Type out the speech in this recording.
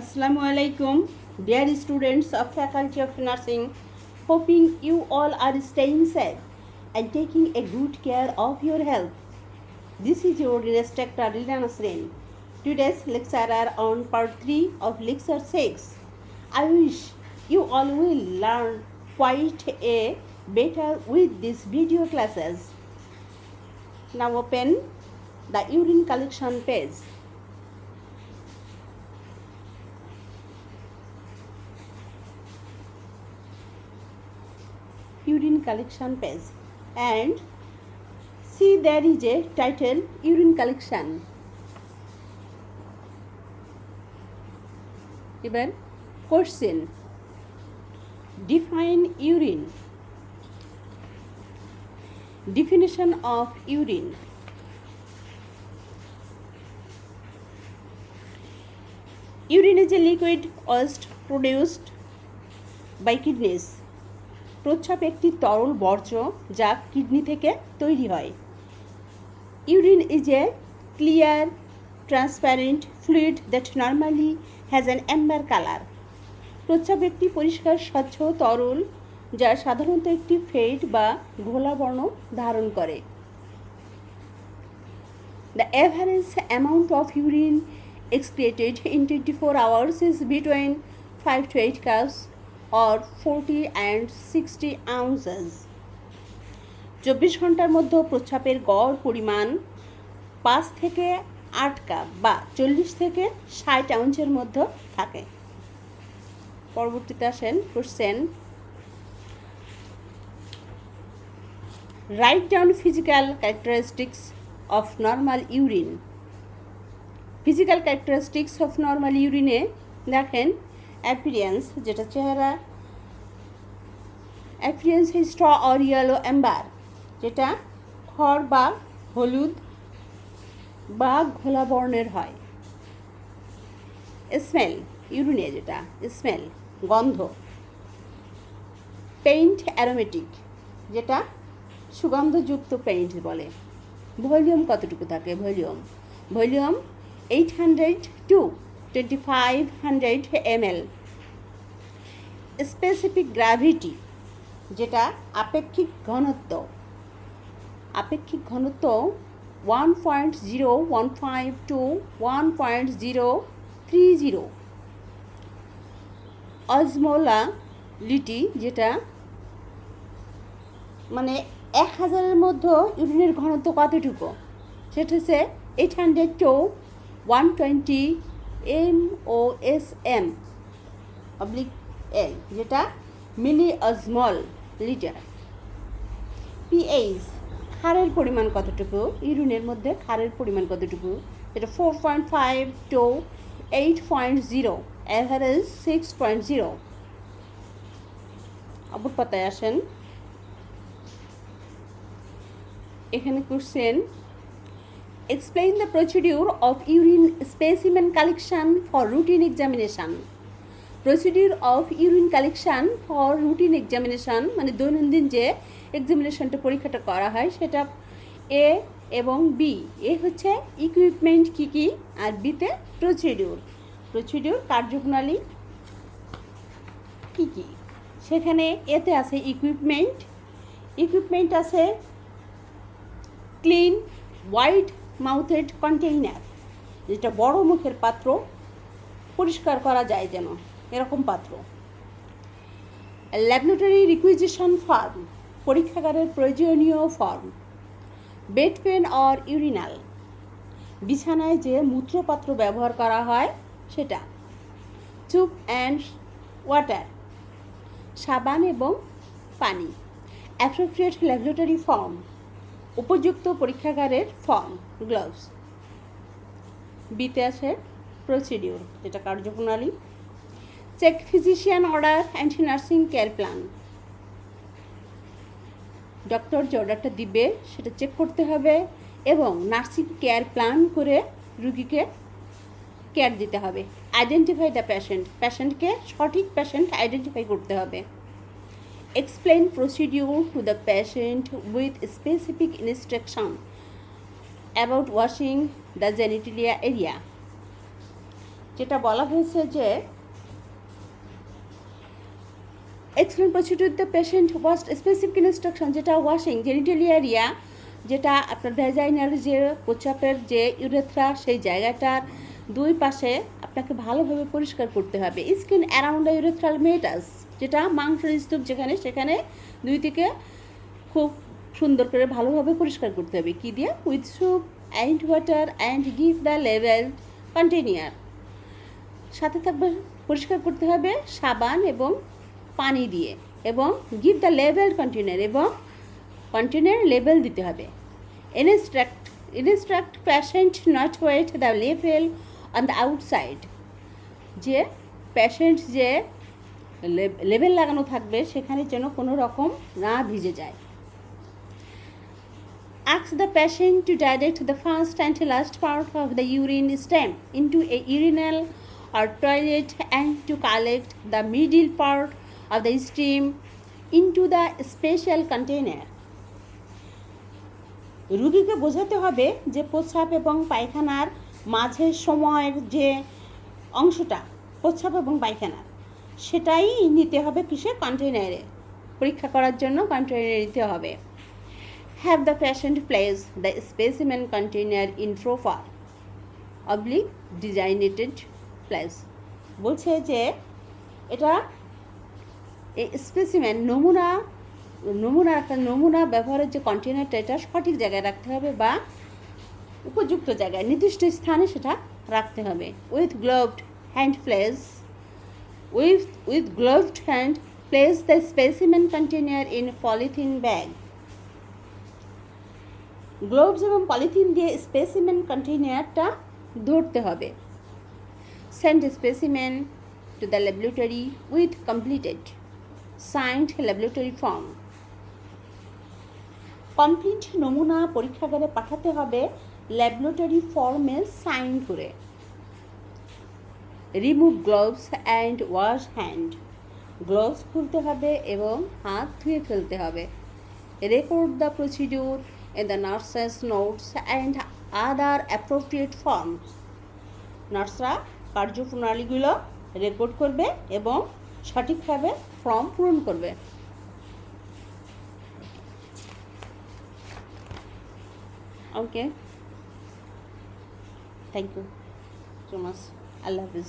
Assalamu alaikum, dear students of Faculty of Nursing. Hoping you all are staying safe and taking a good care of your health. This is your instructor Lina Nasrin. Today's lecturer on part 3 of lecture 6. I wish you all will learn quite a better with these video classes. Now open the urine collection page. Urine collection page and see there is a title urine collection. Even question, define urine. Definition of urine. Urine is a liquid waste produced by kidneys. প্রস্রাব একটি তরল বর্জ্য যা kidney থেকে তৈরি হয়। Urine is a clear transparent fluid that normally has an Amber colour. প্রস্রাব একটি পরিষ্কার স্বচ্ছ তরল যা সাধারণত একটি ফেড বা ঘোলা বর্ণ ধারণ করে। The average amount of urine excreted in 24 hours is between 5 to 8 cups or 40 and 60 ounces. 24 ঘন্টার মধ্যে প্রস্রাবের গড় পরিমাণ 5 থেকে 8 কাপ বা 40 থেকে 60 আউন্সের মধ্যে থাকে। পরবর্তীতে আসেন question, write down physical characteristics of normal urine. Physical characteristics of normal ইউরিনে দেখেন অ্যাপিয়ারেন্স, যেটা চেহারা, appearance straw or yellow amber, যেটা খড় বা হলুদ বা ঘোলা বর্ণের হয়। স্মেল, ইউরিনে যেটা স্মেল গন্ধ। পেইন্ট অ্যারোমেটিক, যেটা সুগন্ধযুক্ত পেইন্ট বলে। ভলিউম কতটুকু থাকে? Volume 800 to 2500 ml. Specific gravity, যেটা আপেক্ষিক ঘনত্ব। 1.015 to 1.030. অজমোলালিটি, যেটা মানে 1000-এর মধ্যে ইউরিনের ঘনত্ব কতটুকু, সেটা হচ্ছে 800 to 120 MOSM/L, যেটা মিলি অজমল লিটার। পিএইচ, ক্ষারের পরিমাণ কতটুকু, ইউরিনের মধ্যে ক্ষারের পরিমাণ কতটুকু, এটা 4.5 to 8.0, অ্যাভারেজ 6.0। অপর পাতায় আসেন, এখানে question, explain the procedure of urine specimen collection for routine examination. Procedure of urine collection for routine examination মানে দৈনন্দিন যে এক্সামিনেশনটা পরীক্ষাটা করা হয় সেটা এ এবং বি। এ হচ্ছে ইকুইপমেন্ট কী কী, আর বিতে প্রসিডিউর কার্যপ্রণালী কী কী। সেখানে এতে আছে ইকুইপমেন্ট আছে ক্লিন ওয়াইড মাউথেড কন্টেইনার, যেটা বড় মুখের পাত্র, পরিষ্কার করা যায় যেন এরকম পাত্র। ল্যাবরেটরি রিকুইজিশন ফর্ম, পরীক্ষাগারের প্রয়োজনীয় form. Bed pan or urinal, বিছানায় যে মূত্রপাত্র ব্যবহার করা হয় সেটা। চুপ অ্যান্ড ওয়াটার, সাবান এবং পানি। অ্যাপ্রোপ্রিয়েট ল্যাবরেটরি ফর্ম, উপযুক্ত পরীক্ষাগারের ফর্ম, গ্লাভস। বিতে আছে প্রসিডিউর, যেটা কার্যপ্রণালী। Check physician order and nursing care plan, doctor যে অর্ডারটা দিবে সেটা চেক করতে হবে এবং নার্সিং কেয়ার প্ল্যান করে রুগীকে কেয়ার দিতে হবে। আইডেন্টিফাই দ্য পেশেন্টকে সঠিক পেশেন্ট আইডেন্টিফাই করতে হবে। Explain procedure to the patient with specific instruction about washing the genitalia area. যেটা বলা হয়েছে যে explain procedure the patient wash specific instruction, যেটা ওয়াশিং জেনিটাল এরিয়া, যেটা আপনার ভ্যাজাইনার যে প্রস্রাবের যে ইউরেথ্রা সেই জায়গাটার দুই পাশে আপনাকে ভালোভাবে পরিষ্কার করতে হবে। স্কিন অ্যারাউন্ড দ্য ইউরেথ্রাল মেটাস, যেটা মাংসের স্তূপ যেখানে সেখানে দুই থেকে খুব সুন্দর করে ভালোভাবে পরিষ্কার করতে হবে। কী দিয়ে? With soap and water and give the লেভেল কন্টেনিয়ার। সাথে থাকবে পরিষ্কার করতে হবে সাবান এবং পানি দিয়ে, এবং গিভ দ্য লেভেল কন্টেনার, এবং কন্টেনার লেবেল দিতে হবে। Instruct patient not wet the লেভেল অন দ্য আউটসাইড, যে পেশেন্ট যে লেবেল লাগানো থাকবে সেখানে যেন কোনো রকম না ভিজে যায়। Ask the patient to direct the first and last part of the urine stem into a urinal or toilet and to collect the middle part of the stream into the special container. রোগীকে বোঝাতে হবে যে প্রস্রাব এবং পায়খানার মাঝের সময়ের যে অংশটা প্রস্রাব এবং পায়খানার, সেটাই নিতে হবে কিসে? কন্টেনারে। পরীক্ষা করার জন্য কন্টেনারে নিতে হবে। Have the patient place the specimen container in proper designated place. বলছে যে এটা এই স্পেসিমেন নমুনা ব্যবহারের যে কন্টেনারটা, এটা সঠিক জায়গায় রাখতে হবে বা উপযুক্ত জায়গায় নির্দিষ্ট স্থানে সেটা রাখতে হবে। With gloved hand place the specimen container in polythene bag. Gloves এবং পলিথিন দিয়ে স্পেসিমেন কন্টেনারটা ধরতে হবে। Send specimen to the laboratory with completed signed laboratory form. Complete নমুনা পরীক্ষাগারে পাঠাতে হবে ল্যাবরেটরি ফর্মে সাইন করে। Remove gloves and wash hand. Gloves খুলতে হবে এবং হাত ধুয়ে ফেলতে হবে। Record the procedure in the nurse's notes and other appropriate forms. নার্সরা কার্যপ্রণালীগুলো রেকর্ড করবে এবং সঠিকভাবে ফর্ম পূরণ করবে। Okay, thank you so much. আল্লাহ হাফিজ।